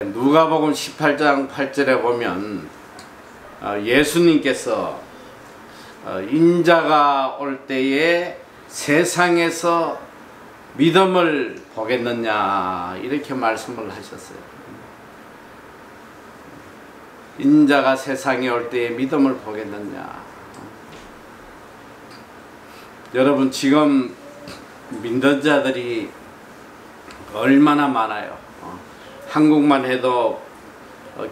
누가복음 18장 8절에 보면 예수님께서 인자가 올 때에 세상에서 믿음을 보겠느냐 이렇게 말씀을 하셨어요. 인자가 세상에 올 때에 믿음을 보겠느냐. 여러분, 지금 믿는 자들이 얼마나 많아요. 한국만 해도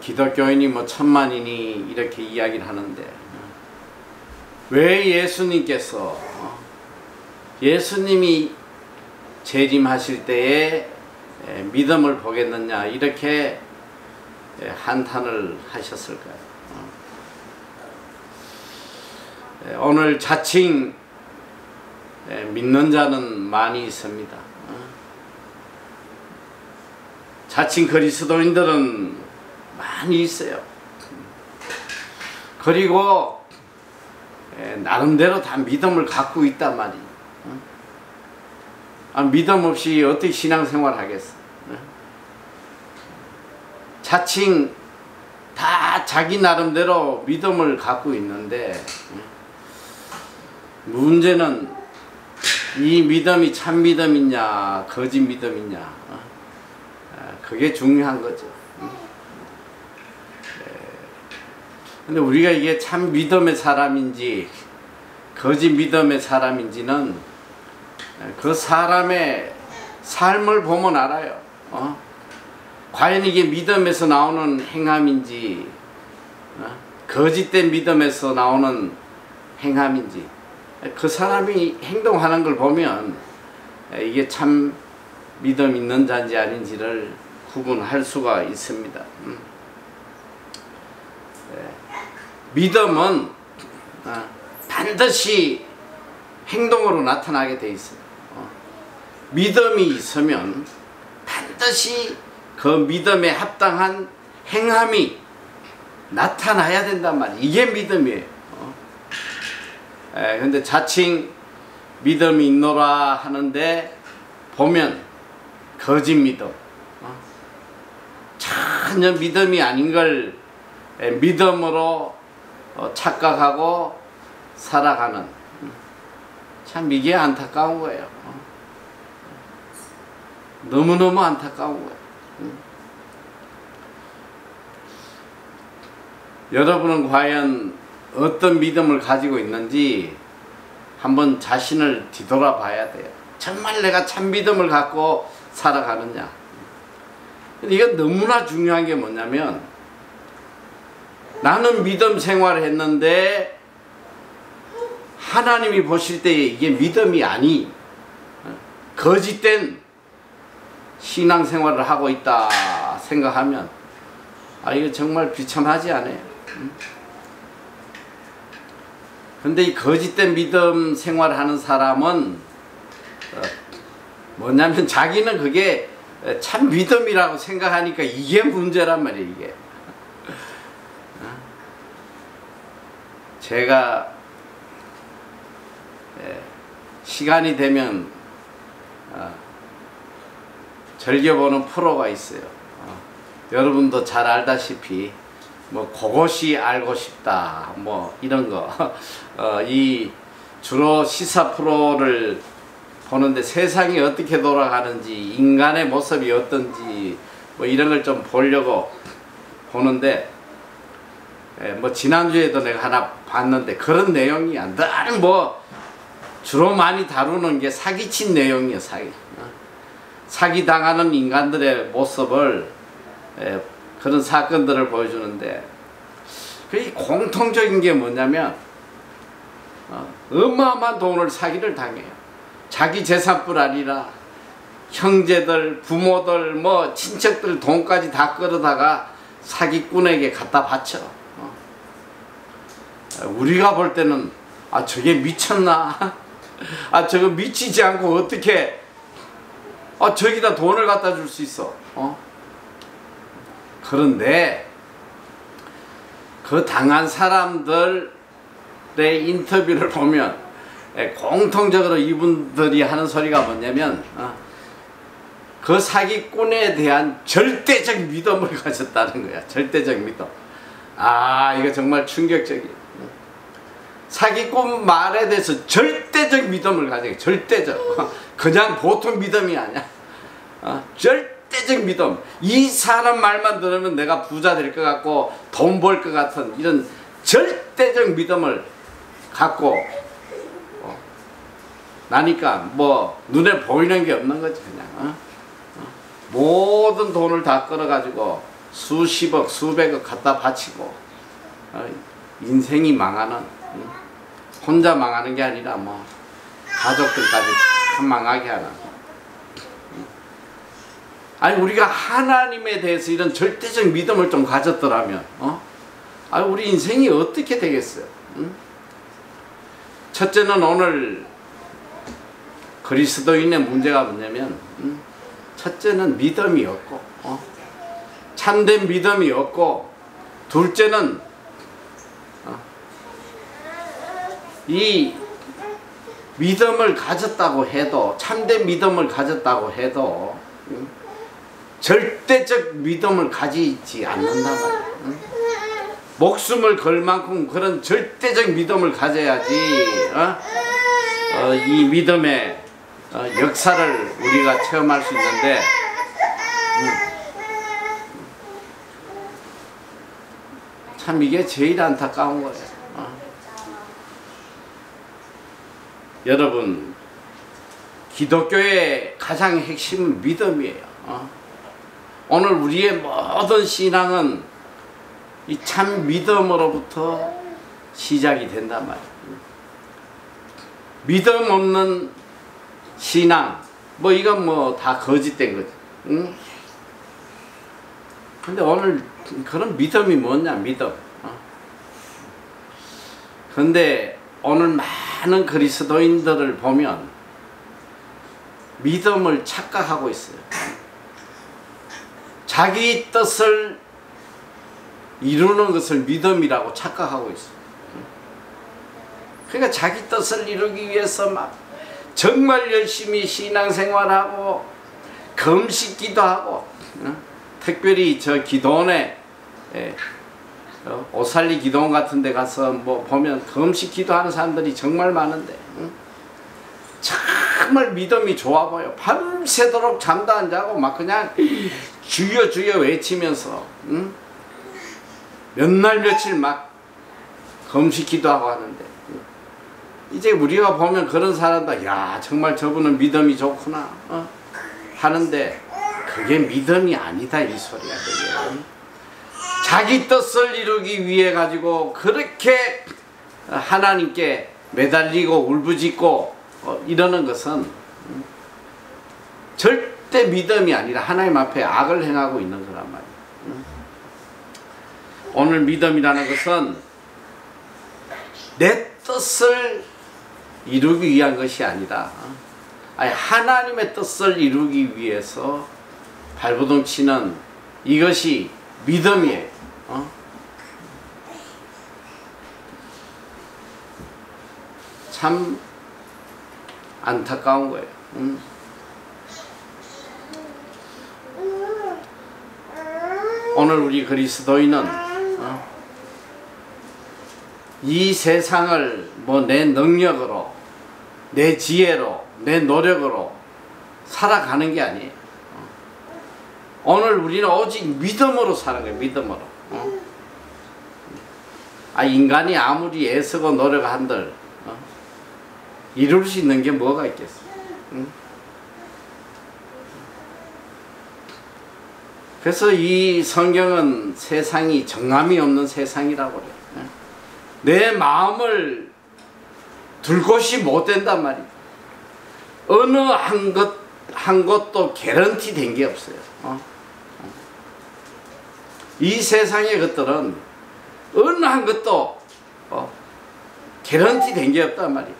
기독교인이 뭐 1000만이니 이렇게 이야기를 하는데, 왜 예수님께서 예수님이 재림하실 때에 믿음을 보겠느냐 이렇게 한탄을 하셨을까요? 오늘 자칭 믿는 자는 많이 있습니다. 자칭 그리스도인들은 많이 있어요. 그리고 나름대로 다 믿음을 갖고 있단 말이에요. 믿음 없이 어떻게 신앙생활 하겠어? 자칭 다 자기 나름대로 믿음을 갖고 있는데, 문제는 이 믿음이 참 믿음이냐 거짓 믿음이냐, 그게 중요한 거죠. 근데 우리가 이게 참 믿음의 사람인지 거짓 믿음의 사람인지는 그 사람의 삶을 보면 알아요. 과연 이게 믿음에서 나오는 행함인지 거짓된 믿음에서 나오는 행함인지, 그 사람이 행동하는 걸 보면 이게 참 믿음 있는 자인지 아닌지를 구분할 수가 있습니다. 믿음은 반드시 행동으로 나타나게 돼 있어요. 믿음이 있으면 반드시 그 믿음에 합당한 행함이 나타나야 된단 말이에요. 이게 믿음이에요. 근데 자칭 믿음이 있노라 하는데 보면 거짓 믿음, 전혀 믿음이 아닌 걸 믿음으로 착각하고 살아가는, 참 이게 안타까운 거예요. 너무너무 안타까운 거예요. 여러분은 과연 어떤 믿음을 가지고 있는지 한번 자신을 뒤돌아봐야 돼요. 정말 내가 참 믿음을 갖고 살아가느냐. 이건 너무나 중요한 게 뭐냐면, 나는 믿음 생활을 했는데 하나님이 보실 때에 이게 믿음이 아니 거짓된 신앙생활을 하고 있다 생각하면 이거 정말 비참하지 않아요? 근데 이 거짓된 믿음 생활을 하는 사람은 뭐냐면 자기는 그게 참 믿음이라고 생각하니까 이게 문제란 말이에요. 이게 제가 시간이 되면 즐겨보는 프로가 있어요. 여러분도 잘 알다시피 뭐 그것이 알고 싶다 뭐 이런 거 이 주로 시사 프로를 보는데 세상이 어떻게 돌아가는지, 인간의 모습이 어떤지 뭐 이런 걸 좀 보려고 보는데, 뭐 지난주에도 내가 하나 봤는데 그런 내용이야. 늘 뭐 주로 많이 다루는 게 사기친 내용이야. 사기 당하는 인간들의 모습을, 그런 사건들을 보여주는데, 그 공통적인 게 뭐냐면 어마어마한 돈을 사기를 당해요. 자기 재산뿐 아니라 형제들, 부모들, 뭐 친척들 돈까지 다 끌어다가 사기꾼에게 갖다 바쳐. 우리가 볼 때는 저게 미쳤나? 저거 미치지 않고 어떻게 저기다 돈을 갖다 줄 수 있어? 그런데 그 당한 사람들의 인터뷰를 보면 공통적으로 이분들이 하는 소리가 뭐냐면 그 사기꾼에 대한 절대적 믿음을 가졌다는 거야. 절대적 믿음. 아, 이거 정말 충격적이에요. 사기꾼 말에 대해서 절대적 믿음을 가져요. 절대적. 그냥 보통 믿음이 아니야. 절대적 믿음. 이 사람 말만 들으면 내가 부자 될 것 같고 돈 벌 것 같은 이런 절대적 믿음을 갖고 나니까 뭐 눈에 보이는 게 없는 거지 그냥. 모든 돈을 다 끌어가지고 수십억 수백억 갖다 바치고 인생이 망하는, 혼자 망하는 게 아니라 뭐 가족들까지 다 망하게 하는. 아니 우리가 하나님에 대해서 이런 절대적 믿음을 좀 가졌더라면 아니 우리 인생이 어떻게 되겠어요? 첫째는 오늘 그리스도인의 문제가 뭐냐면 첫째는 믿음이 없고 참된 믿음이 없고, 둘째는 이 믿음을 가졌다고 해도, 참된 믿음을 가졌다고 해도 절대적 믿음을 가지지 않는단 말이야. 목숨을 걸 만큼 그런 절대적 믿음을 가져야지 이 믿음의 역사를 우리가 체험할 수 있는데, 참 이게 제일 안타까운 거예요. 여러분, 기독교의 가장 핵심은 믿음이에요. 오늘 우리의 모든 신앙은 이 참 믿음으로부터 시작이 된단 말이에요. 믿음 없는 신앙, 뭐 이건 뭐 다 거짓된 거지. 근데 오늘 그런 믿음이 뭐냐, 믿음. 근데 오늘 많은 그리스도인들을 보면 믿음을 착각하고 있어요. 자기 뜻을 이루는 것을 믿음이라고 착각하고 있어요. 그러니까 자기 뜻을 이루기 위해서 막 정말 열심히 신앙생활하고 금식 기도하고, 특별히 저 기도원에 오살리 기도원 같은 데 가서 뭐 보면 금식 기도하는 사람들이 정말 많은데 정말 믿음이 좋아 보여. 밤새도록 잠도 안 자고 막 그냥 주여 주여 외치면서 몇 날 며칠 막 금식 기도하고 하는데, 이제 우리가 보면 그런 사람들, 야 정말 저분은 믿음이 좋구나 하는데 그게 믿음이 아니다 이 소리야. 그게 자기 뜻을 이루기 위해 가지고 그렇게 하나님께 매달리고 울부짖고 이러는 것은 절대 믿음이 아니라 하나님 앞에 악을 행하고 있는 거란 말이에요. 오늘 믿음이라는 것은 내 뜻을 이루기 위한 것이 아니라 하나님의 뜻을 이루기 위해서 발버둥 치는 이것이 믿음이에요. 참 안타까운 거예요. 오늘 우리 그리스도인은 이 세상을 뭐 내 능력으로, 내 지혜로, 내 노력으로 살아가는 게 아니에요. 오늘 우리는 오직 믿음으로 사는 거예요. 믿음으로. 인간이 아무리 애쓰고 노력한들 이룰 수 있는 게 뭐가 있겠어. 그래서 이 성경은 세상이 정함이 없는 세상이라고 그래요. 내 마음을 둘 곳이 못 된단 말이에요. 어느 한 것도 개런티 된 게 없어요. 이 세상의 것들은 어느 한 것도 개런티 된 게 없단 말이에요.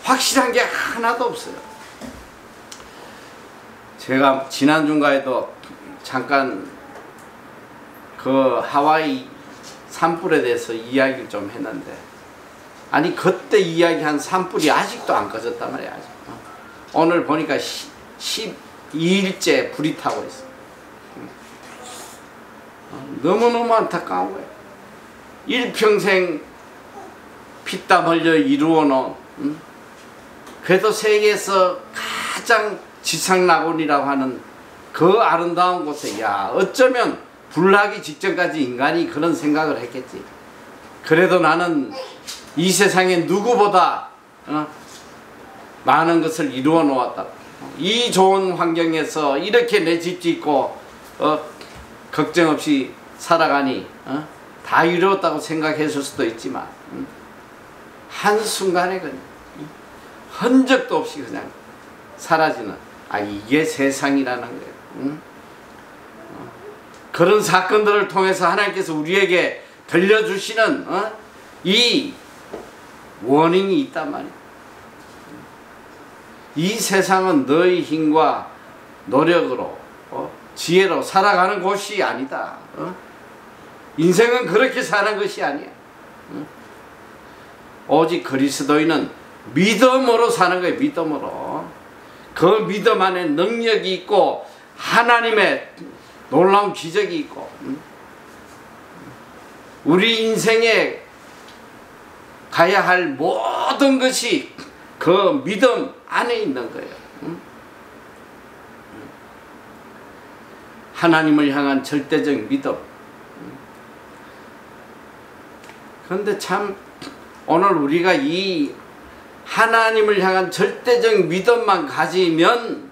확실한 게 하나도 없어요. 제가 지난 주간에도 잠깐 그 하와이 산불에 대해서 이야기를 좀 했는데, 아니 그때 이야기한 산불이 아직도 안 꺼졌단 말이야. 아직. 오늘 보니까 12일째 불이 타고 있어. 너무너무 안타까운 거예요. 일평생 피땀 흘려 이루어놓은 그래도 세계에서 가장 지상낙원이라고 하는 그 아름다운 곳에 어쩌면 불나기 직전까지 인간이 그런 생각을 했겠지. 그래도 나는 이 세상에 누구보다 많은 것을 이루어 놓았다. 이 좋은 환경에서 이렇게 내 집 짓고 걱정 없이 살아가니 다 이루었다고 생각했을 수도 있지만 한순간에 그냥 흔적도 없이 그냥 사라지는 이게 세상이라는 거예요. 그런 사건들을 통해서 하나님께서 우리에게 들려주시는 이 원인이 있단 말이에요. 이 세상은 너의 힘과 노력으로 지혜로 살아가는 곳이 아니다. 인생은 그렇게 사는 것이 아니야. 오직 그리스도인은 믿음으로 사는 거예요. 믿음으로. 그 믿음 안에 능력이 있고 하나님의 놀라운 기적이 있고 우리 인생에 가야 할 모든 것이 그 믿음 안에 있는 거예요. 하나님을 향한 절대적 믿음. 그런데 참 오늘 우리가 이 하나님을 향한 절대적 믿음만 가지면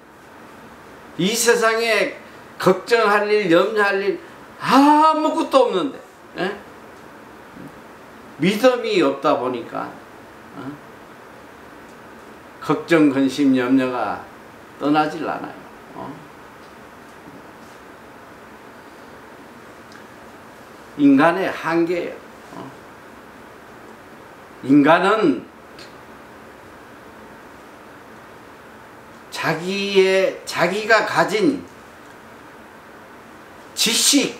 이 세상에 걱정할 일, 염려할 일 아무것도 없는데 믿음이 없다 보니까 걱정, 근심, 염려가 떠나질 않아요. 인간의 한계예요. 인간은 자기가 가진 지식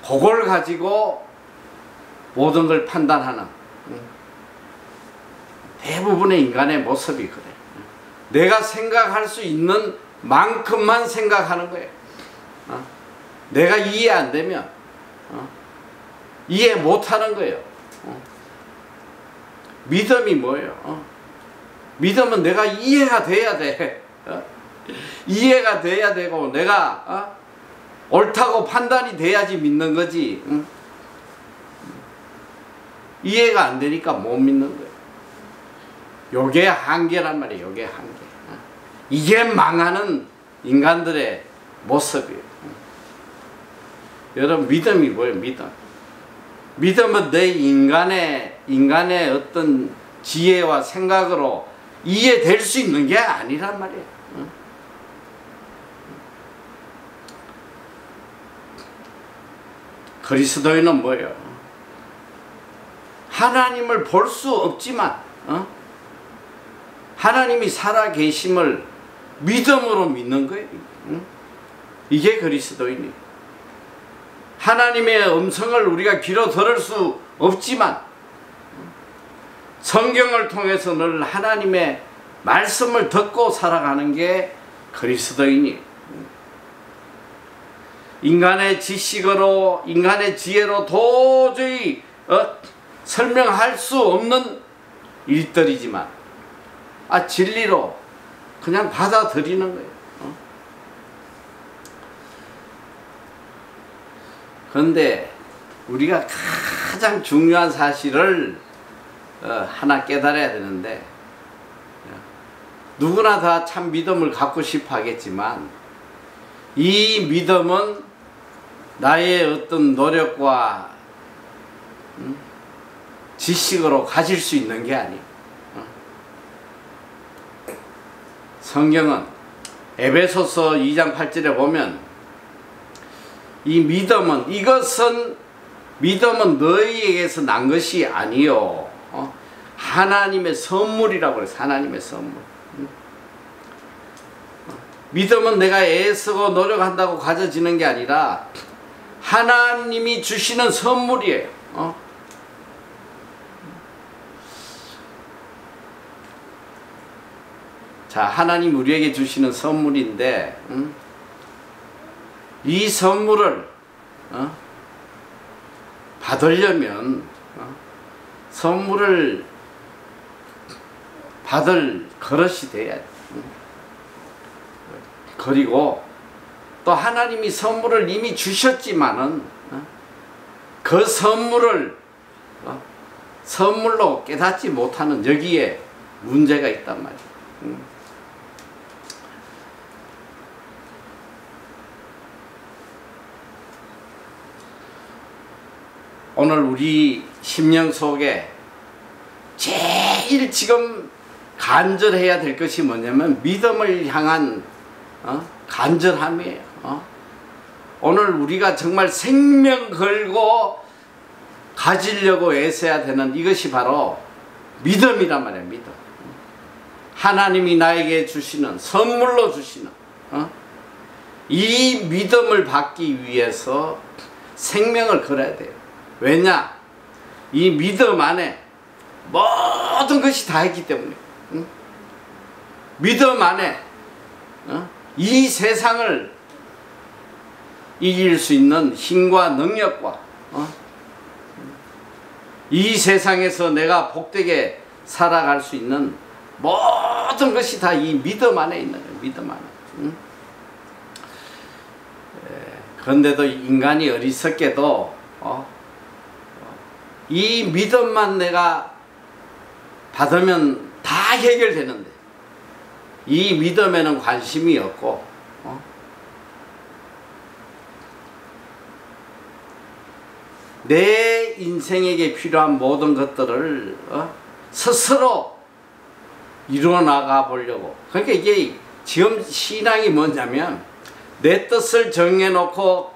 그걸 가지고 모든 걸 판단하는 대부분의 인간의 모습이 그래. 내가 생각할 수 있는 만큼만 생각하는 거예요. 내가 이해 안 되면 이해 못하는 거예요. 믿음이 뭐예요? 믿음은 내가 이해가 돼야 돼. 이해가 돼야 되고 내가 옳다고 판단이 돼야지 믿는 거지. 이해가 안 되니까 못 믿는 거예요. 요게 한계란 말이에요. 요게 한계. 이게 망하는 인간들의 모습이에요. 여러분 믿음이 뭐예요? 믿음은 내 인간의 어떤 지혜와 생각으로 이해될 수 있는 게 아니란 말이에요. 그리스도인은 뭐예요? 하나님을 볼 수 없지만 하나님이 살아계심을 믿음으로 믿는 거예요. 이게 그리스도인이에요. 하나님의 음성을 우리가 귀로 들을 수 없지만 성경을 통해서 늘 하나님의 말씀을 듣고 살아가는 게 그리스도인이에요. 인간의 지식으로 인간의 지혜로 도저히 설명할 수 없는 일들이지만 진리로 그냥 받아들이는 거예요. 그런데 우리가 가장 중요한 사실을 하나 깨달아야 되는데 누구나 다 참 믿음을 갖고 싶어 하겠지만 이 믿음은 나의 어떤 노력과 지식으로 가질 수 있는 게 아니에요. 성경은 에베소서 2장 8절에 보면 이 믿음은 너희에게서 난 것이 아니요 하나님의 선물이라고 그래서 하나님의 선물. 믿음은 내가 애쓰고 노력한다고 가져지는 게 아니라 하나님이 주시는 선물이에요. 자, 하나님 우리에게 주시는 선물인데, 이 선물을 받으려면 선물을 받을 그릇이 돼야 돼. 그리고 또 하나님이 선물을 이미 주셨지만은 그 선물을 선물로 깨닫지 못하는 여기에 문제가 있단 말이야. 오늘 우리 심령 속에 제일 지금 간절해야 될 것이 뭐냐면 믿음을 향한 간절함이에요. 오늘 우리가 정말 생명 걸고 가지려고 애써야 되는 이것이 바로 믿음이란 말이에요. 믿음. 하나님이 나에게 주시는, 선물로 주시는 이 믿음을 받기 위해서 생명을 걸어야 돼요. 왜냐? 이 믿음 안에 모든 것이 다 있기 때문에. 믿음 안에 이 세상을 이길 수 있는 힘과 능력과 이 세상에서 내가 복되게 살아갈 수 있는 모든 것이 다 이 믿음 안에 있는 거예요. 믿음 안에. 그런데도 인간이 어리석게도 이 믿음만 내가 받으면 다 해결되는데 이 믿음에는 관심이 없고 내 인생에게 필요한 모든 것들을 스스로 이루어 나가 보려고. 그러니까 이게 지금 신앙이 뭐냐면 내 뜻을 정해놓고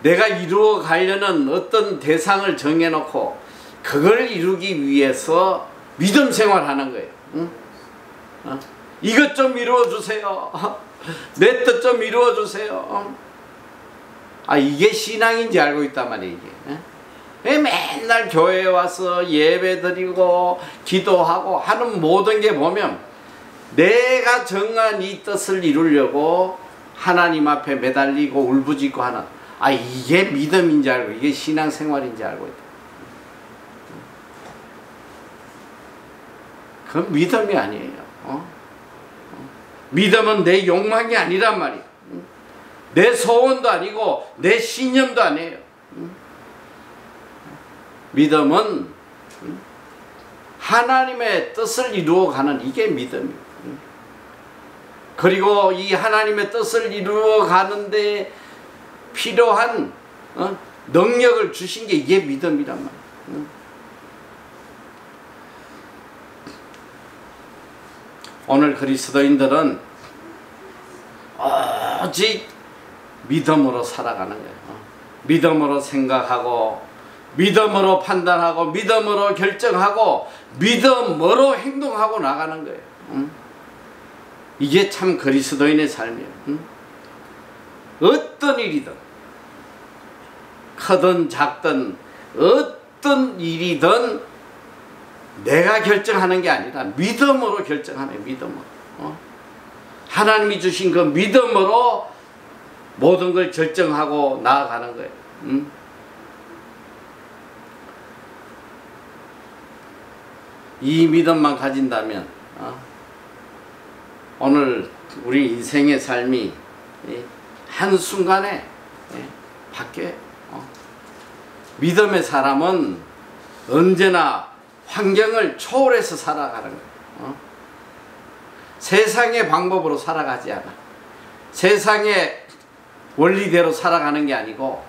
내가 이루어 가려는 어떤 대상을 정해놓고 그걸 이루기 위해서 믿음 생활하는 거예요. 이것 좀 이루어주세요. 내 뜻 좀 이루어주세요. 이게 신앙인지 알고 있단 말이에요. 이게. 맨날 교회에 와서 예배 드리고 기도하고 하는 모든 게 보면 내가 정한 이 뜻을 이루려고 하나님 앞에 매달리고 울부짖고 하는 이게 믿음인지 알고 이게 신앙생활인지 알고 있다. 그건 믿음이 아니에요. 믿음은 내 욕망이 아니란 말이에요. 내 소원도 아니고 내 신념도 아니에요. 믿음은 하나님의 뜻을 이루어가는 이게 믿음이에요. 그리고 이 하나님의 뜻을 이루어가는데 필요한 능력을 주신 게 이게 믿음이란 말이에요. 오늘 그리스도인들은 오직 믿음으로 살아가는 거예요. 믿음으로 생각하고 믿음으로 판단하고 믿음으로 결정하고 믿음으로 행동하고 나가는 거예요. 이게 참 그리스도인의 삶이에요. 어떤 일이든 크든 작든 어떤 일이든 내가 결정하는 게 아니라 믿음으로 결정하는 믿음으로. 하나님이 주신 그 믿음으로 모든 걸 결정하고 나아가는 거예요. 이 믿음만 가진다면 오늘 우리 인생의 삶이 한순간에 바뀌어요. 믿음의 사람은 언제나 환경을 초월해서 살아가는 거예요. 세상의 방법으로 살아가지 않아. 세상의 원리대로 살아가는 게 아니고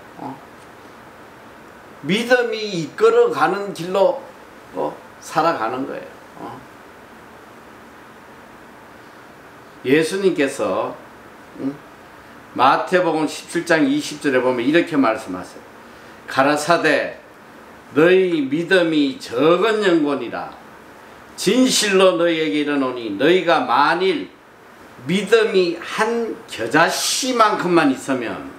믿음이 이끌어가는 길로 살아가는 거예요. 예수님께서 마태복음 17장 20절에 보면 이렇게 말씀하세요. 가라사대 너희 믿음이 적은 영혼이라 진실로 너희에게 이르노니 너희가 만일 믿음이 한 겨자씨만큼만 있으면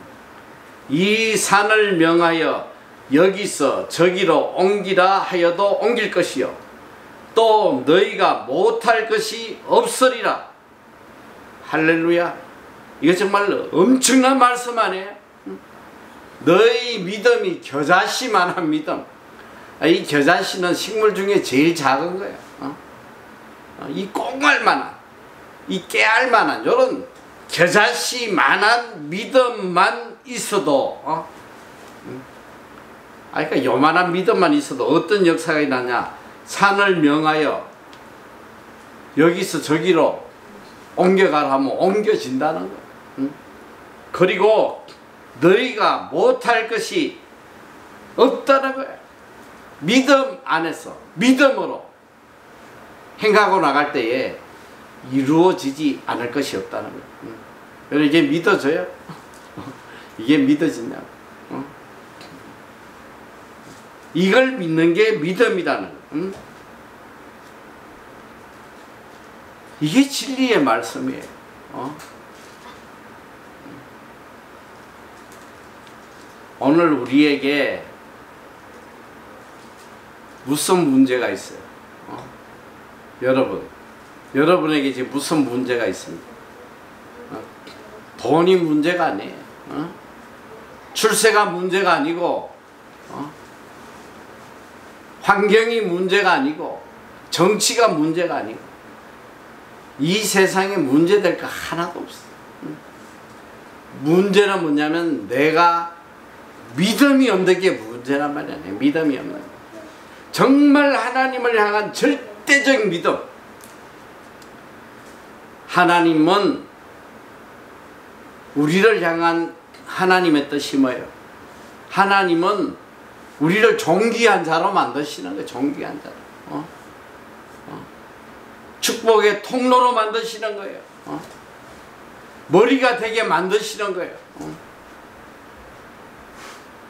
이 산을 명하여 여기서 저기로 옮기라 하여도 옮길 것이요 또 너희가 못할 것이 없으리라. 할렐루야. 이거 정말 엄청난 말씀 아니에요? 너희 믿음이 겨자씨만한 믿음. 이 겨자씨는 식물 중에 제일 작은 거예요. 이 꽁알만한, 이 깨알만한 이런 겨자씨만한 믿음만 있어도 그러니까 요만한 믿음만 있어도 어떤 역사가 일어나냐. 산을 명하여 여기서 저기로 옮겨가라 하면 옮겨진다는 거야. 그리고 너희가 못할 것이 없다는 거야. 믿음 안에서 믿음으로 행하고 나갈 때에 이루어지지 않을 것이 없다는 거야. 그래서 이게 믿어져요? 이게 믿어지냐고. 이걸 믿는 게 믿음이라는 거야. 이게 진리의 말씀이에요. 오늘 우리에게 무슨 문제가 있어요? 여러분에게 지금 무슨 문제가 있습니까? 돈이 문제가 아니에요. 출세가 문제가 아니고 환경이 문제가 아니고 정치가 문제가 아니고 이 세상에 문제될 거 하나도 없어. 문제는 뭐냐면 내가 믿음이 없는 게 문제란 말이야. 믿음이 없는 거. 정말 하나님을 향한 절대적 믿음. 하나님은 우리를 향한 하나님의 뜻이 뭐예요? 하나님은 우리를 존귀한 자로 만드시는 거예요. 존귀한 자로. 축복의 통로로 만드시는 거예요. 머리가 되게 만드시는 거예요.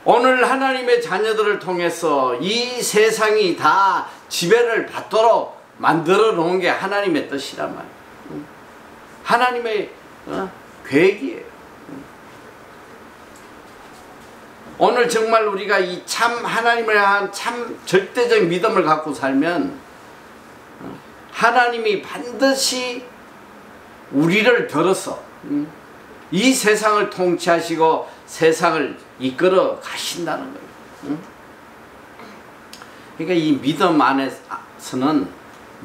오늘 하나님의 자녀들을 통해서 이 세상이 다 지배를 받도록 만들어 놓은 게 하나님의 뜻이란 말이에요. 하나님의 계획이에요. 오늘 정말 우리가 이 참 하나님을 향한 참 절대적 믿음을 갖고 살면 하나님이 반드시 우리를 들어서 이 세상을 통치하시고 세상을 이끌어 가신다는 거예요. 그러니까 이 믿음 안에서는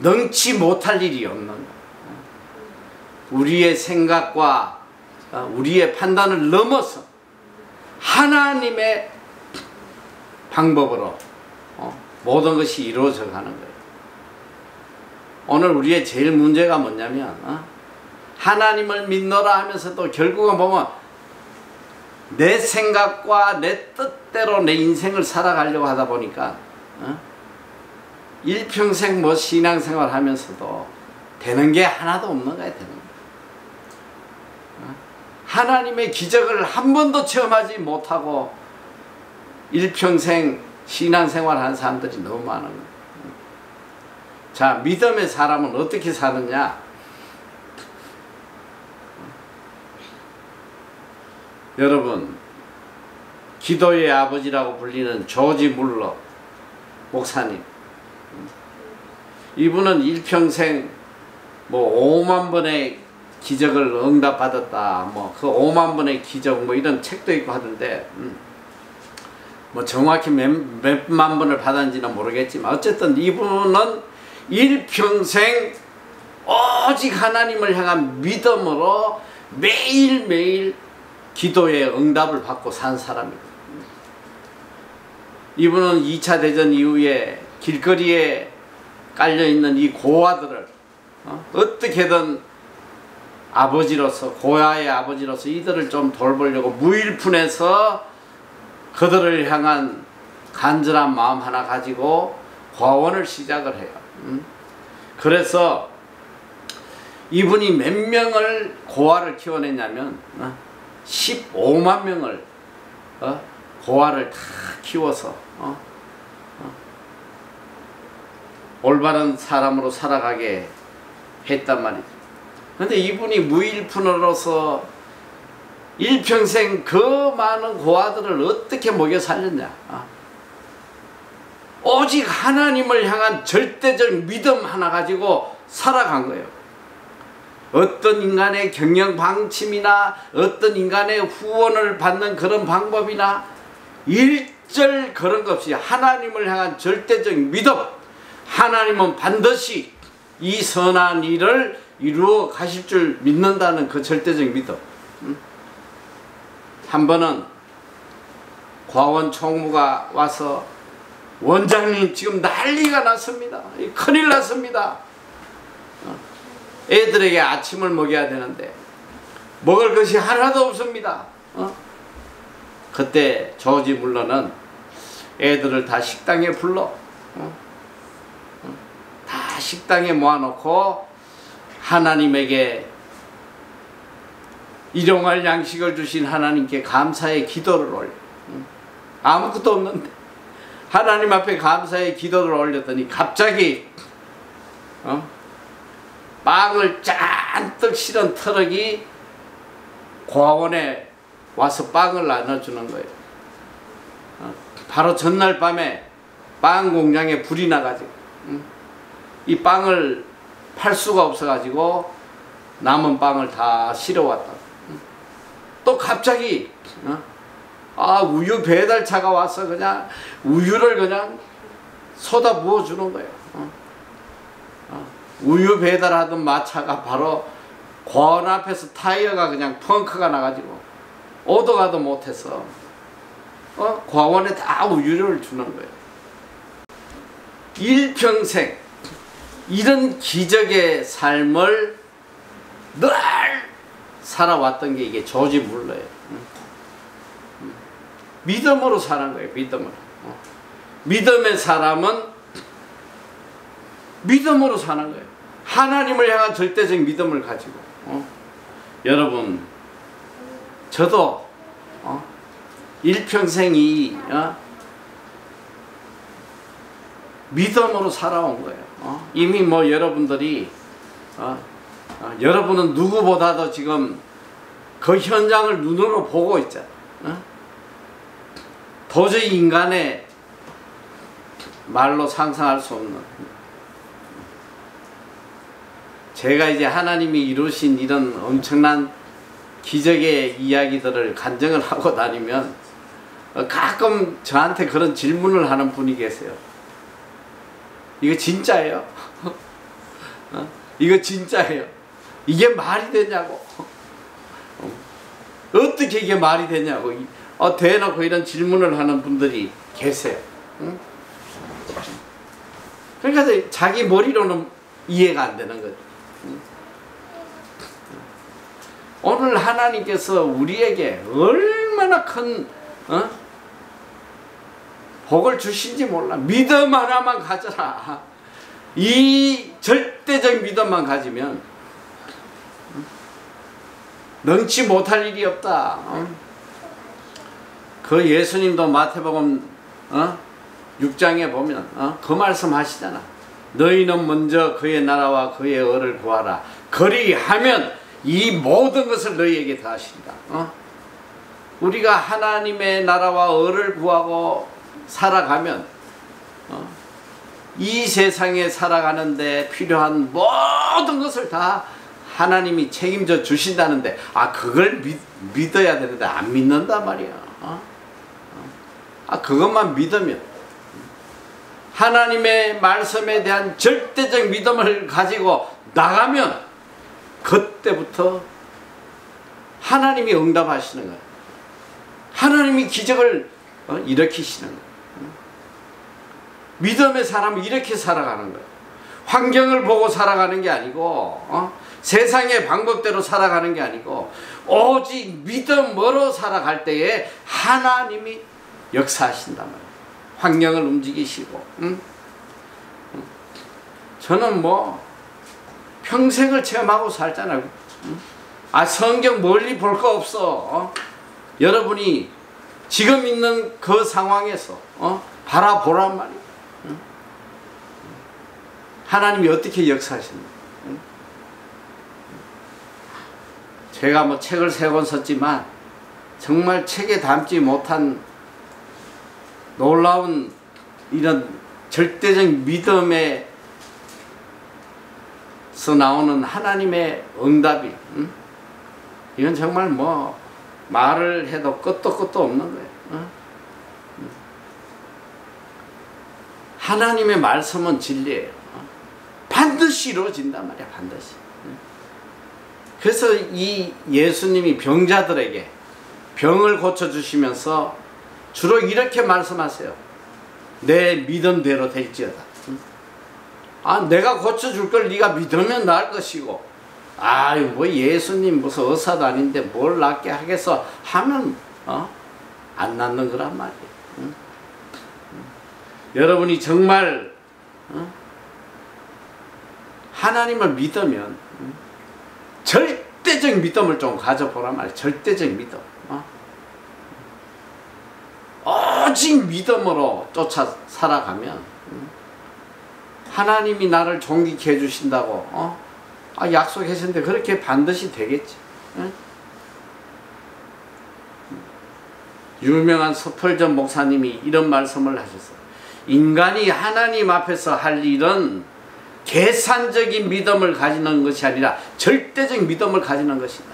능치 못할 일이 없는 거예요. 우리의 생각과 우리의 판단을 넘어서 하나님의 방법으로 모든 것이 이루어져 가는 거예요. 오늘 우리의 제일 문제가 뭐냐면 하나님을 믿노라 하면서도 결국은 보면 내 생각과 내 뜻대로 내 인생을 살아가려고 하다 보니까 일평생 뭐 신앙생활 하면서도 되는 게 하나도 없는 거야. 되는 거야. 하나님의 기적을 한 번도 체험하지 못하고 일평생 신앙생활 하는 사람들이 너무 많은 거야. 자, 믿음의 사람은 어떻게 사느냐? 여러분, 기도의 아버지라고 불리는 조지 물러 목사님, 이분은 일평생 뭐 5만 번의 기적을 응답받았다, 뭐 그 5만 번의 기적 뭐 이런 책도 있고 하던데, 뭐 정확히 몇만 번을 받았는지는 모르겠지만 어쨌든 이분은 일평생 오직 하나님을 향한 믿음으로 매일매일 기도의 응답을 받고 산 사람입니다. 이분은 2차 대전 이후에 길거리에 깔려있는 이 고아들을 어떻게든 아버지로서, 고아의 아버지로서 이들을 좀 돌보려고 무일푼에서 그들을 향한 간절한 마음 하나 가지고 과원을 시작을 해요. 그래서 이분이 몇 명을 고아를 키워냈냐면 15만 명을 고아를 다 키워서 올바른 사람으로 살아가게 했단 말이죠. 그런데 이분이 무일푼으로서 일평생 그 많은 고아들을 어떻게 먹여 살렸냐. 오직 하나님을 향한 절대적 믿음 하나 가지고 살아간 거예요. 어떤 인간의 경영 방침이나 어떤 인간의 후원을 받는 그런 방법이나 일절 그런 것 없이 하나님을 향한 절대적 믿음, 하나님은 반드시 이 선한 일을 이루어 가실 줄 믿는다는 그 절대적 믿음. 한 번은 과원 총무가 와서 원장님 지금 난리가 났습니다. 큰일 났습니다. 애들에게 아침을 먹여야 되는데 먹을 것이 하나도 없습니다. 그때 조지 물러는 애들을 다 식당에 불러 다 식당에 모아놓고 하나님에게 일용할 양식을 주신 하나님께 감사의 기도를 올려. 아무것도 없는데 하나님 앞에 감사의 기도를 올렸더니 갑자기 빵을 잔뜩 실은 트럭이 고아원에 와서 빵을 나눠주는 거예요. 바로 전날 밤에 빵 공장에 불이 나가지고 이 빵을 팔 수가 없어가지고 남은 빵을 다 실어왔다. 또 갑자기 우유 배달차가 와서 그냥 우유를 그냥 쏟아 부어주는 거예요. 우유 배달하던 마차가 바로 고아원 앞에서 타이어가 그냥 펑크가 나가지고 오도 가도 못해서 고아원에 다 우유를 주는 거예요. 일평생 이런 기적의 삶을 늘 살아왔던 게 이게 조지 물러예요. 믿음으로 사는 거예요. 믿음으로. 믿음의 사람은 믿음으로 사는 거예요. 하나님을 향한 절대적 믿음을 가지고. 여러분, 저도 일평생이 믿음으로 살아온 거예요. 이미 뭐 여러분들이 여러분은 누구보다도 지금 그 현장을 눈으로 보고 있잖아요. 도저히 인간의 말로 상상할 수 없는, 제가 이제 하나님이 이루신 이런 엄청난 기적의 이야기들을 간증을 하고 다니면 가끔 저한테 그런 질문을 하는 분이 계세요. 이거 진짜예요? 이거 진짜예요? 이게 말이 되냐고. 어떻게 이게 말이 되냐고 대놓고 이런 질문을 하는 분들이 계세요. 그러니까 자기 머리로는 이해가 안 되는 거죠. 오늘 하나님께서 우리에게 얼마나 큰 복을 주신지 몰라. 믿음 하나만 가져라. 이 절대적 믿음만 가지면 능치 못할 일이 없다. 그 예수님도 마태복음 6장에 보면 그 말씀 하시잖아. 너희는 먼저 그의 나라와 그의 의를 구하라. 그리하면 이 모든 것을 너희에게 다 하신다. 우리가 하나님의 나라와 의를 구하고 살아가면 이 세상에 살아가는데 필요한 모든 것을 다 하나님이 책임져 주신다는데 그걸 믿어야 되는데 안 믿는단 말이야. 그것만 믿으면, 하나님의 말씀에 대한 절대적 믿음을 가지고 나가면 그때부터 하나님이 응답하시는 거야. 하나님이 기적을 일으키시는 거야. 믿음의 사람은 이렇게 살아가는 거야. 환경을 보고 살아가는 게 아니고 세상의 방법대로 살아가는 게 아니고 오직 믿음으로 살아갈 때에 하나님이 역사하신단 말이에요. 환경을 움직이시고. 저는 뭐 평생을 체험하고 살잖아요. 성경 멀리 볼 거 없어. 여러분이 지금 있는 그 상황에서 바라보란 말이에요. 하나님이 어떻게 역사하시는가. 제가 뭐 책을 3권 썼지만 정말 책에 담지 못한 놀라운 이런 절대적 믿음에서 나오는 하나님의 응답이, 이건 정말 뭐 말을 해도 끝도 없는 거예요. 하나님의 말씀은 진리예요. 반드시 이루어진단 말이야, 반드시. 그래서 이 예수님이 병자들에게 병을 고쳐주시면서 주로 이렇게 말씀하세요. 내 믿음대로 될지어다. 내가 고쳐줄 걸 네가 믿으면 나을 것이고, 뭐 예수님 무슨 의사도 아닌데 뭘 낫게 하겠어 하면 안 낫는 거란 말이에요. 여러분이 정말 하나님을 믿으면 절대적 믿음을 좀 가져보란 말이에요. 절대적 믿음. 오직 믿음으로 쫓아 살아가면 하나님이 나를 존귀케 해주신다고 약속하셨는데 그렇게 반드시 되겠지. 유명한 스펄전 목사님이 이런 말씀을 하셨어요. 인간이 하나님 앞에서 할 일은 계산적인 믿음을 가지는 것이 아니라 절대적 믿음을 가지는 것이다.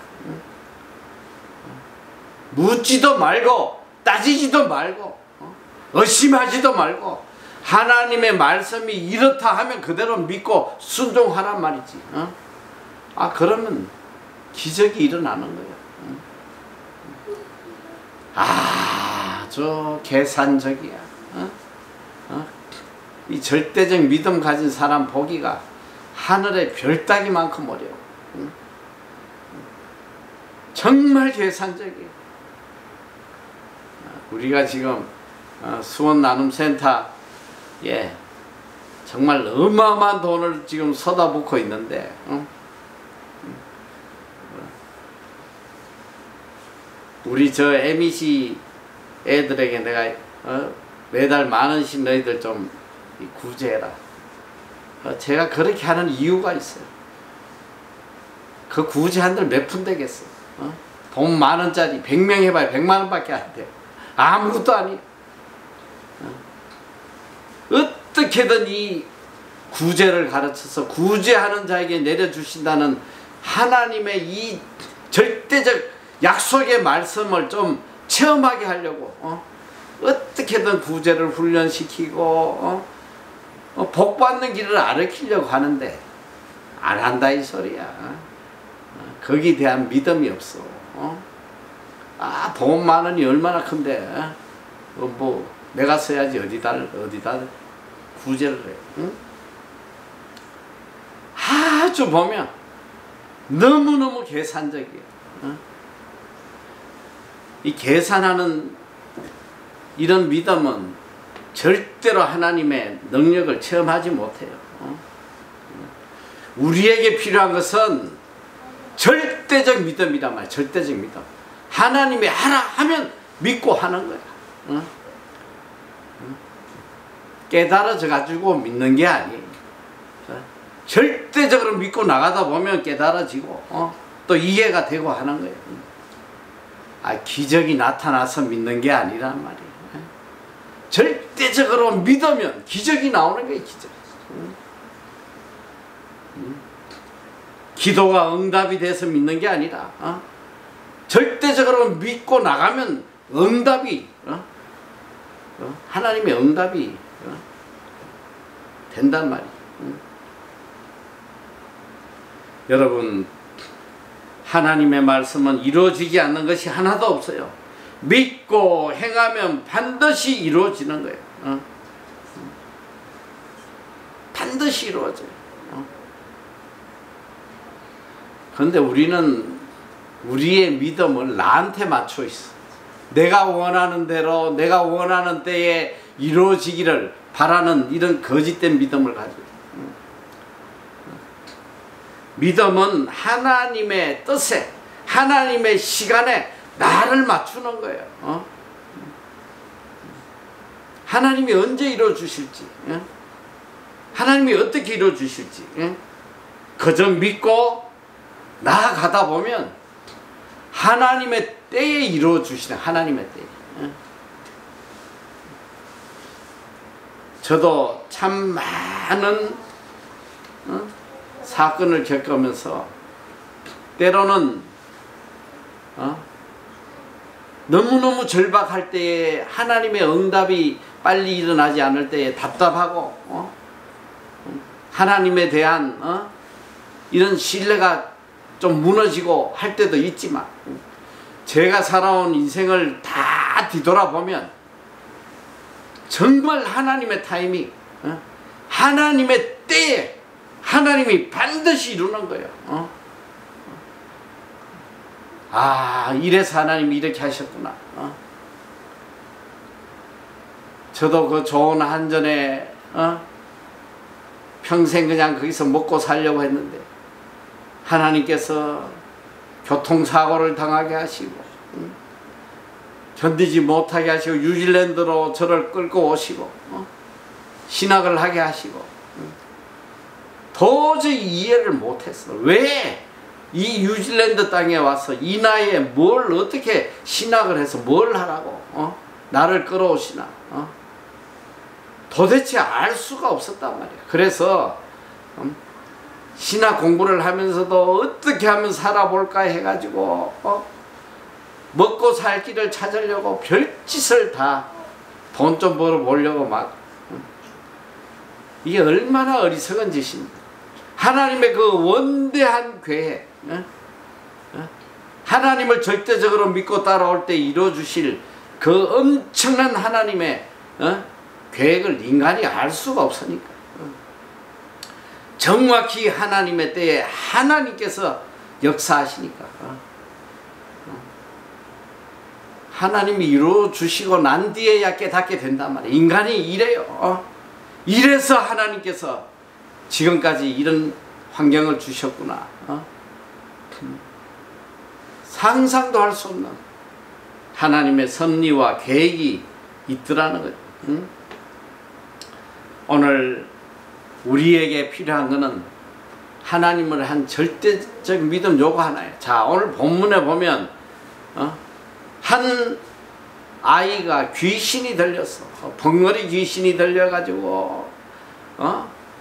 묻지도 말고 따지지도 말고 의심하지도 말고 하나님의 말씀이 이렇다 하면 그대로 믿고 순종하란 말이지. 그러면 기적이 일어나는 거예요. 아주 계산적이야. 이 절대적 믿음 가진 사람 보기가 하늘의 별 따기만큼 어려워. 정말 계산적이에요. 우리가 지금 수원 나눔센터에 정말 어마어마한 돈을 지금 쏟아붓고 있는데 우리 저 MEC 애들에게 내가 매달 10,000원씩 너희들 좀 구제해라. 제가 그렇게 하는 이유가 있어요. 그 구제한들 몇 푼 되겠어. 돈 10,000원짜리 100명 해봐야 100만원밖에 안 돼. 아무것도 아니에요. 어떻게든 이 구제를 가르쳐서 구제하는 자에게 내려주신다는 하나님의 이 절대적 약속의 말씀을 좀 체험하게 하려고 어떻게든 구제를 훈련시키고 복받는 길을 가르치려고 하는데 안 한다 이 소리야. 거기에 대한 믿음이 없어. 돈 10,000원이 얼마나 큰데 뭐 내가 써야지 어디다 구제를 해. 응? 아주 보면 너무너무 계산적이에요. 이 계산하는 이런 믿음은 절대로 하나님의 능력을 체험하지 못해요. 우리에게 필요한 것은 절대적 믿음이란 말이에요. 절대적 믿음. 하나님이 하라 하면 믿고 하는 거야. 깨달아져 가지고 믿는 게 아니에요. 절대적으로 믿고 나가다 보면 깨달아지고 또 이해가 되고 하는 거예요. 기적이 나타나서 믿는 게 아니란 말이에요. 절대적으로 믿으면 기적이 나오는 거예요. 기적. 기도가 응답이 돼서 믿는 게 아니라 절대적으로 믿고 나가면 응답이 하나님의 응답이 된단 말이에요. 여러분, 하나님의 말씀은 이루어지지 않는 것이 하나도 없어요. 믿고 행하면 반드시 이루어지는 거예요. 반드시 이루어져요. 그런데 우리는 우리의 믿음을 나한테 맞춰 있어. 내가 원하는 대로 내가 원하는 때에 이루어지기를 바라는 이런 거짓된 믿음을 가지고 있어요. 믿음은 하나님의 뜻에 하나님의 시간에 나를 맞추는 거예요. 하나님이 언제 이루어주실지, 하나님이 어떻게 이루어주실지 그저 믿고 나아가다 보면 하나님의 때에 이루어주시는 하나님의 때에. 저도 참 많은 사건을 겪으면서 때로는 너무너무 절박할 때에 하나님의 응답이 빨리 일어나지 않을 때에 답답하고 하나님에 대한 이런 신뢰가 좀 무너지고 할 때도 있지만 제가 살아온 인생을 다 뒤돌아보면 정말 하나님의 타이밍, 하나님의 때에 하나님이 반드시 이루는 거예요. 아, 이래서 하나님이 이렇게 하셨구나. 저도 그 좋은 한전에 평생 그냥 거기서 먹고 살려고 했는데 하나님께서 교통사고를 당하게 하시고 견디지 못하게 하시고 뉴질랜드로 저를 끌고 오시고 신학을 하게 하시고 도저히 이해를 못했어. 왜 이 뉴질랜드 땅에 와서 이 나이에 뭘 어떻게 신학을 해서 뭘 하라고 나를 끌어오시나 도대체 알 수가 없었단 말이야. 그래서 신학 공부를 하면서도 어떻게 하면 살아볼까 해가지고 먹고 살 길을 찾으려고 별짓을 다 돈 좀 벌어보려고 막 이게 얼마나 어리석은 짓입니까. 하나님의 그 원대한 계획, 하나님을 절대적으로 믿고 따라올 때 이루어주실 그 엄청난 하나님의 계획을 인간이 알 수가 없으니까 정확히 하나님의 때에 하나님께서 역사하시니까 하나님이 이루어주시고 난 뒤에야 깨닫게 된단 말이에요. 인간이 이래요. 이래서 하나님께서 지금까지 이런 환경을 주셨구나. 상상도 할 수 없는 하나님의 섭리와 계획이 있더라는 거죠. 오늘 우리에게 필요한 것은 하나님을 한 절대적 믿음 요거 하나예요. 자, 오늘 본문에 보면 한 아이가 귀신이 들렸어. 벙어리 귀신이 들려가지고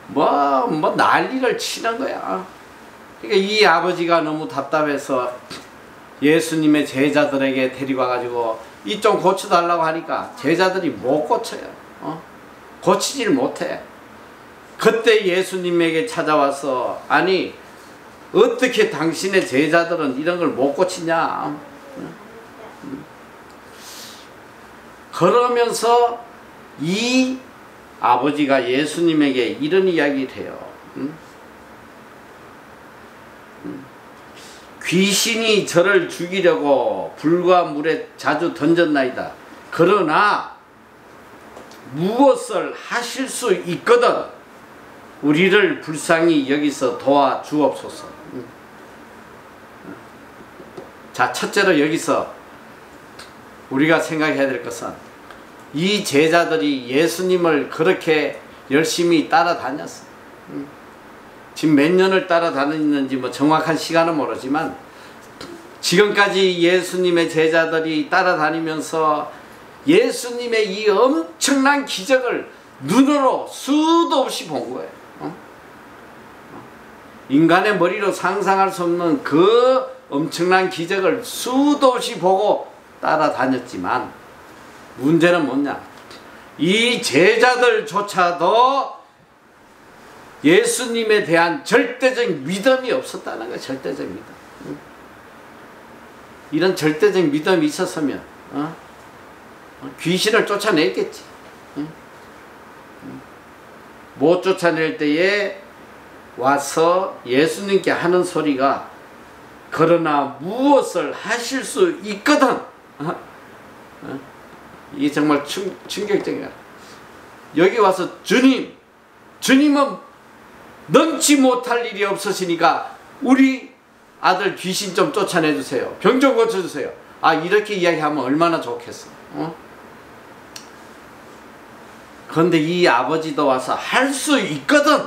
뭐 난리를 치는 거야. 그러니까 이 아버지가 너무 답답해서 예수님의 제자들에게 데리고 와가지고 이 좀 고쳐달라고 하니까 제자들이 못 고쳐요. 고치질 못해. 그때 예수님에게 찾아와서 아니 어떻게 당신의 제자들은 이런 걸 못 고치냐. 그러면서 이 아버지가 예수님에게 이런 이야기를 해요. 귀신이 저를 죽이려고 불과 물에 자주 던졌나이다. 그러나 무엇을 하실 수 있거든 우리를 불쌍히 여기서 도와주옵소서. 자, 첫째로 여기서 우리가 생각해야 될 것은 이 제자들이 예수님을 그렇게 열심히 따라다녔어. 지금 몇 년을 따라다녔는지 뭐 정확한 시간은 모르지만 지금까지 예수님의 제자들이 따라다니면서 예수님의 이 엄청난 기적을 눈으로 수도 없이 본 거예요. 인간의 머리로 상상할 수 없는 그 엄청난 기적을 수도 없이 보고 따라다녔지만 문제는 뭐냐? 이 제자들조차도 예수님에 대한 절대적 믿음이 없었다는 거예요. 절대적 믿음. 이런 절대적 믿음이 있었으면 귀신을 쫓아냈겠지. 못 쫓아낼 때에 와서 예수님께 하는 소리가 그러나 무엇을 하실 수 있거든. 이게 정말 충격적이야. 여기 와서 주님은 넘지 못할 일이 없으시니까 우리 아들 귀신 좀 쫓아내주세요. 병 좀 고쳐주세요. 아, 이렇게 이야기하면 얼마나 좋겠어. 그런데 이 아버지도 와서 할 수 있거든.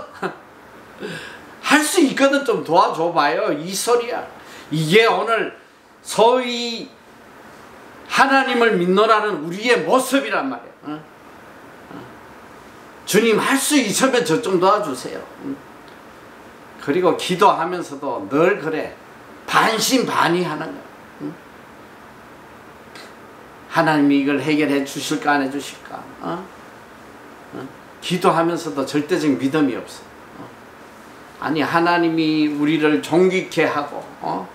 할 수 있거든 좀 도와줘봐요. 이 소리야. 이게 오늘 소위 하나님을 믿노라는 우리의 모습이란 말이야. 주님 할 수 있으면 저 좀 도와주세요. 그리고 기도하면서도 늘 그래 반신반의하는 거야. 하나님이 이걸 해결해 주실까 안 해주실까. 기도하면서도 절대적 믿음이 없어. 아니 하나님이 우리를 존귀케 하고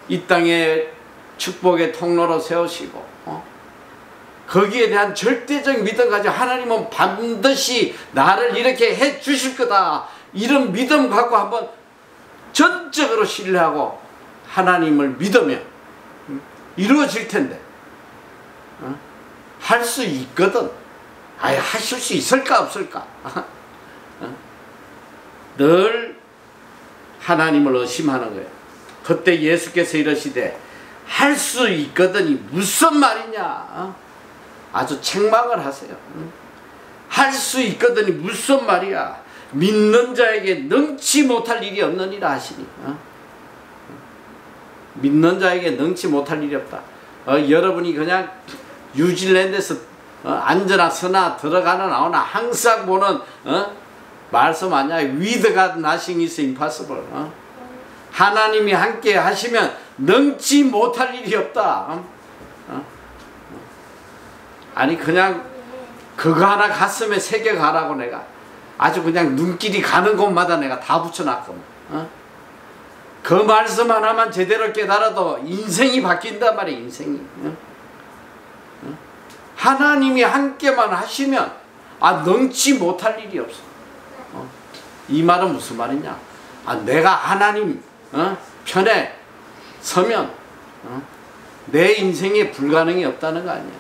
이 땅에 축복의 통로로 세우시고 거기에 대한 절대적 믿음 가지고 하나님은 반드시 나를 이렇게 해 주실 거다, 이런 믿음 갖고 한번 전적으로 신뢰하고 하나님을 믿으면 이루어질 텐데 할 수 있거든. 아예 하실 수 있을까 없을까. 늘 하나님을 의심하는 거예요. 그때 예수께서 이러시되 할 수 있거든이 무슨 말이냐. 아주 책망을 하세요. 할 수 있거든이 무슨 말이야. 믿는 자에게 능치 못할 일이 없느니라 하시니. 믿는 자에게 능치 못할 일이 없다. 여러분이 그냥 뉴질랜드에서 앉으나 서나 들어가나 나오나 항상 보는 말씀 아니야. With God nothing is impossible. 하나님이 함께 하시면 능치 못할 일이 없다. 아니 그냥 그거 하나 가슴에 새겨가라고 내가 아주 그냥 눈길이 가는 곳마다 내가 다 붙여놨거든. 그 말씀 하나만 제대로 깨달아도 인생이 바뀐단 말이야. 인생이. 하나님이 함께만 하시면 능치 못할 일이 없어. 이 말은 무슨 말이냐. 내가 하나님 편에 서면 내 인생에 불가능이 없다는 거 아니야.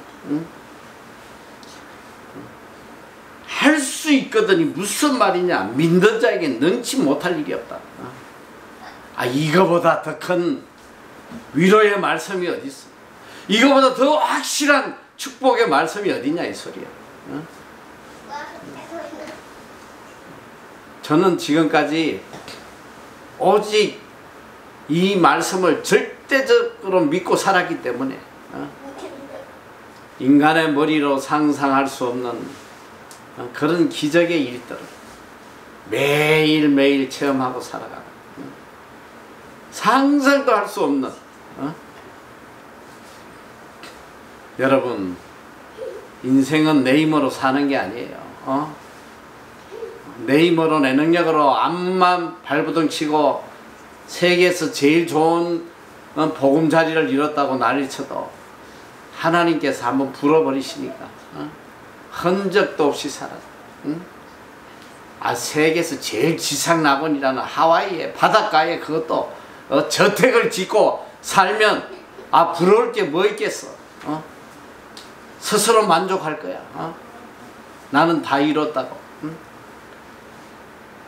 할 수 있거든이 무슨 말이냐. 믿는 자에게 능치 못할 일이 없다. 이거보다 더 큰 위로의 말씀이 어디 있어. 이거보다 더 확실한 축복의 말씀이 어디냐 이 소리야. 저는 지금까지 오직 이 말씀을 절대적으로 믿고 살았기 때문에 인간의 머리로 상상할 수 없는 그런 기적의 일들을 매일매일 체험하고 살아가는, 상상도 할 수 없는, 여러분 인생은 내 힘으로 사는 게 아니에요. 내 힘으로 내 능력으로 암만 발부둥 치고 세계에서 제일 좋은 보금자리를 이뤘다고 난리쳐도 하나님께서 한번 불어버리시니까 흔적도 없이 살아서 세계에서 제일 지상낙원이라는 하와이의 바닷가에 그것도 저택을 짓고 살면 부러울 게 뭐 있겠어. 스스로 만족할 거야. 나는 다 이뤘다고.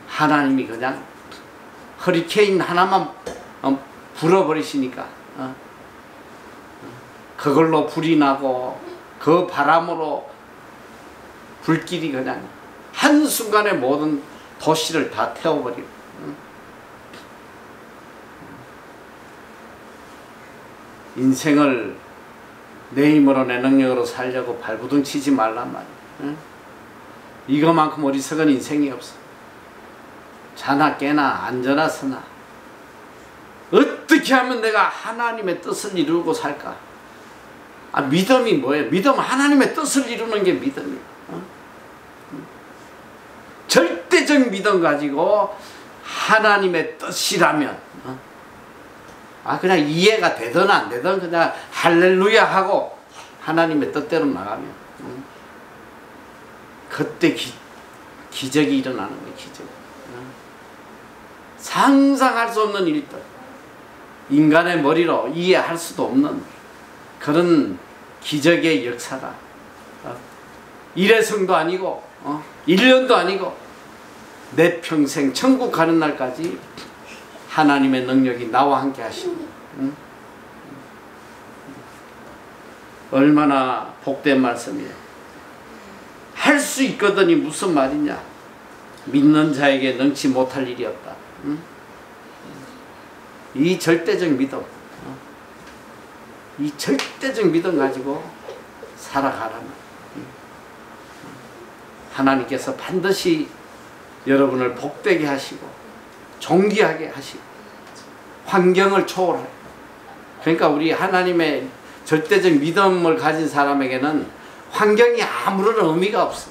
하나님이 그냥 허리케인 하나만 불어버리시니까 그걸로 불이 나고 그 바람으로 불길이 그냥 한순간에 모든 도시를 다 태워버리고. 인생을 내 힘으로 내 능력으로 살려고 발부둥 치지 말란 말이야. 이거만큼 어리석은 인생이 없어. 자나 깨나 앉아나 서나 어떻게 하면 내가 하나님의 뜻을 이루고 살까. 믿음이 뭐예요? 믿음은 하나님의 뜻을 이루는 게 믿음이에요. 절대적 믿음 가지고 하나님의 뜻이라면 그냥 이해가 되든 안 되든 그냥 할렐루야 하고 하나님의 뜻대로 나가면 그때 기적이 일어나는 거예요. 기적. 상상할 수 없는 일들, 인간의 머리로 이해할 수도 없는 그런 기적의 역사가 일회성도 아니고 1년도 아니고 내 평생 천국 가는 날까지 하나님의 능력이 나와 함께 하십니다. 얼마나 복된 말씀이에요. 할 수 있거든이 무슨 말이냐. 믿는 자에게 능치 못할 일이 없다. 이 절대적 믿음, 이 절대적 믿음 가지고 살아가라는. 하나님께서 반드시 여러분을 복되게 하시고 존귀하게 하시고 환경을 초월하고, 그러니까 우리 하나님의 절대적 믿음을 가진 사람에게는 환경이 아무런 의미가 없어.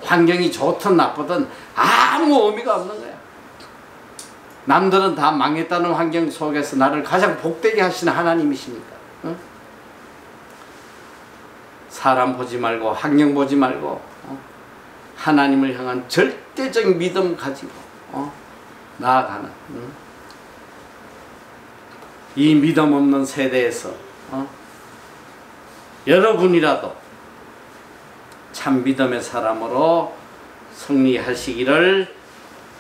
환경이 좋든 나쁘든 아무 의미가 없는 거야. 남들은 다 망했다는 환경 속에서 나를 가장 복되게 하시는 하나님이시니까. 응? 사람 보지 말고 환경 보지 말고 하나님을 향한 절대적 믿음 가지고 나아가는, 이 믿음 없는 세대에서 여러분이라도 참 믿음의 사람으로 승리하시기를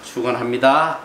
축원합니다.